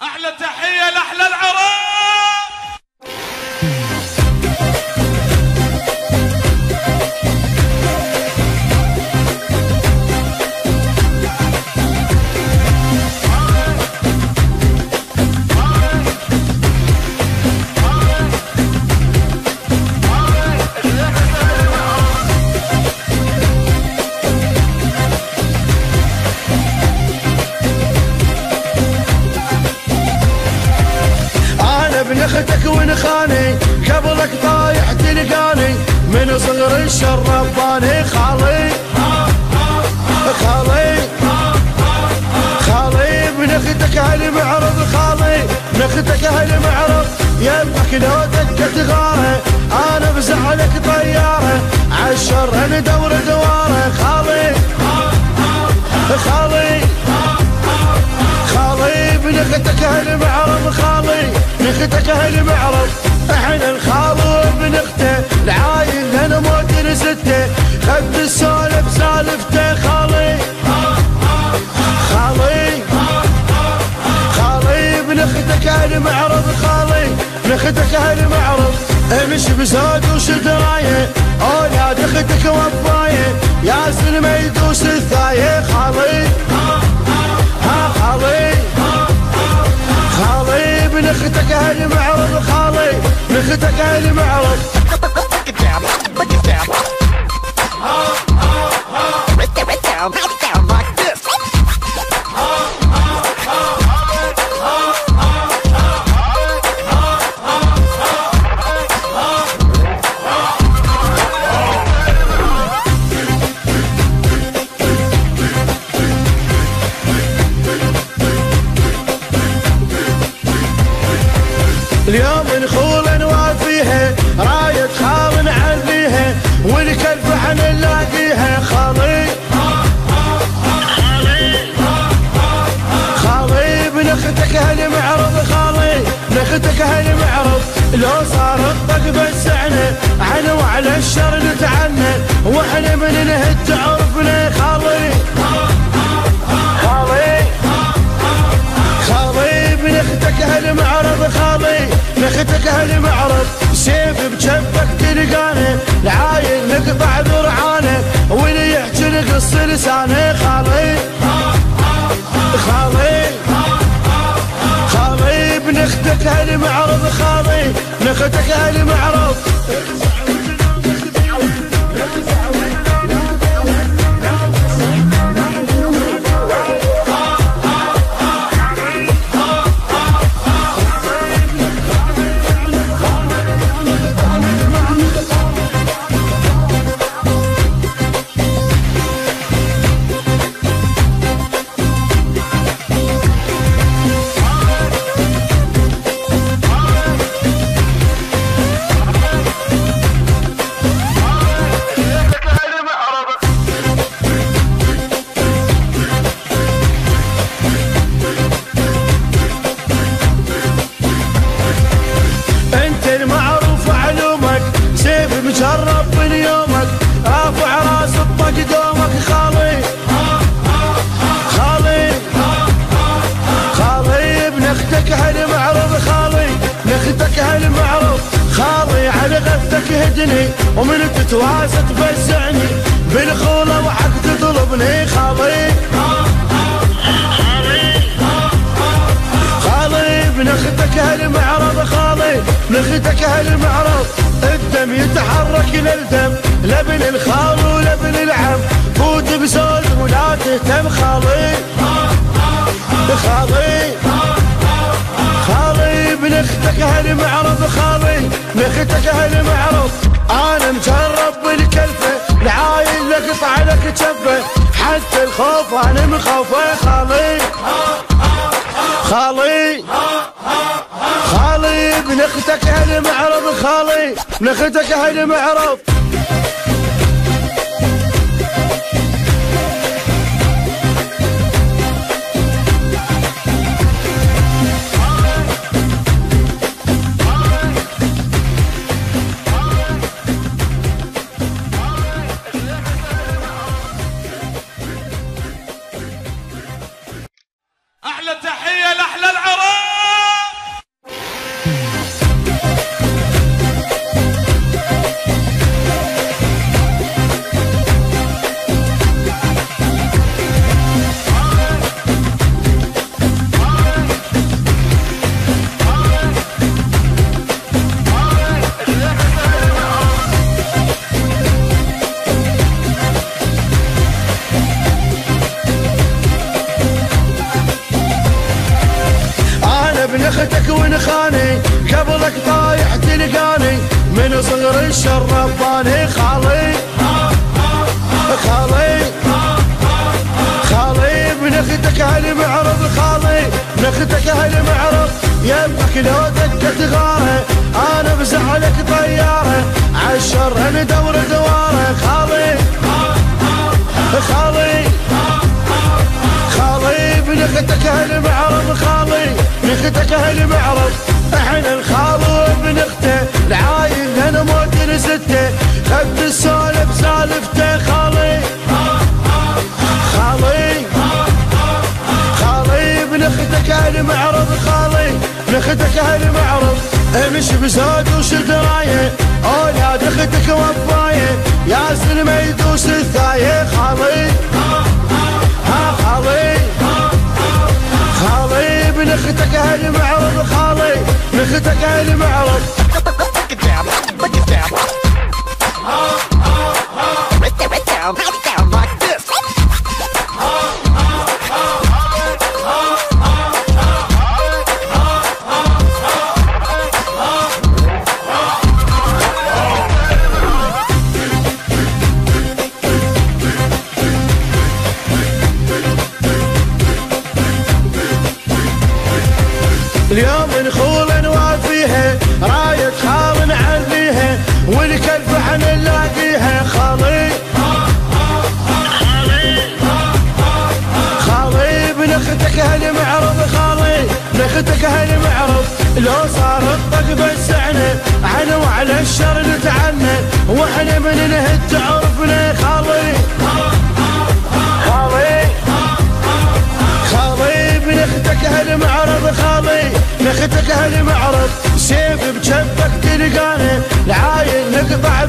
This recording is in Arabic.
أحلى تحية لأحلى العراق. ابن اختك ونخاني قبلك طايح تلقاني من صغر الشر رباني خالي خالي خالي ابن اختك هالمعرض خالي ابن اختك هالمعرض يمك لو دقت غاره انا بزعلك طياره عالشر ندور دواره خالي خالي خالي ابن اختك هالمعرض خالي ابن اختك هالمعرض احنا الخال وابن اخته العايل انا موت رزته خد السولف سالفته خالي خالي خالي ابن اختك هالمعرض خالي ابن اختك هالمعرض امشي بزود وش درايه اولاد اختك وفايه يا سلمى يدوس الثايه خالي خالي خالي ابن اختك هالمعرض خالي ابن اختك هالمعرض اليوم نخول نوافيها راية خال نعليها والكلب حنلاقيها خالي خالي ابن اختك هالمعرض خالي ابن اختك هالمعرض لو صار الطق بسعنا عنا وعلى الشر نتعنى واحنا من نهد تعرفنا خالي خالي خالي ابن اختك هالمعرض خالي ابن اختك هالمعرض سيف بجبك تلقانه العايل نقطع ذرعانه واللي يحكي نقص لسانه خالي خالي خالي ابن اختك هالمعرض خالي ابن اختك هالمعرض مجرب من يومك رافع راس الطق دومك خالي خالي خالي ابن اختك هالمعرض خالي ابن اختك هالمعرض خالي على غثك هدني ومن تتواسى تفزعني بالخوله وحق تطلبني خالي خالي ابن اختك هالمعرض خالي ابن اختك هالمعرض الدم يتحرك للدم لابن الخال ولابن العم فوت بزول ولا تهتم خالي خالي خالي ابن اختك هالمعرض خالي ابن اختك هالمعرض انا مجرب بالكلفه العايل لقطع لك جبه حتى الخوف انا مخوفه خالي خالي خالي ابن اختك هالمعرض خالي ابن اختك هالمعرض أحلى تحية لأحلى العراق. ابن اختك ونخاني قبلك طايح تلقاني من صغر الشر رباني خالي خالي خالي ابن اختك هالمعرض خالي ابن اختك هالمعرض يمك لو دقت غاره انا بزعلك طياره عالشر ندور دواره خالي خالي خالي ابن اختك هالمعرض خالي ابن اختك هالمعرض احنا الخال وابن اخته العايل انا موت لسته خد السالف سالفته خالي خالي خالي ابن اختك هالمعرض خالي ابن اختك هالمعرض امشي بزود وشد رايه اولاد اختك وفايه يا زلمه يدوس الثايه خالي خالي خالي ابن اختك هالمعرض خالي ابن اختك هالمعرض اليوم نخول نوافيها راية خال نعليها والكلب احنا نلاقيها خالي خالي ابن اختك هالمعرض خالي ابن اختك هالمعرض لو صار الطق بس احنا وعلى الشر نتعنى واحنا من نهد تعرفنا خالي خالي خالي ابن اختك هالمعرض خالي ابن اختك هالمعرض سيف بجبك تلقاني العايل نقطع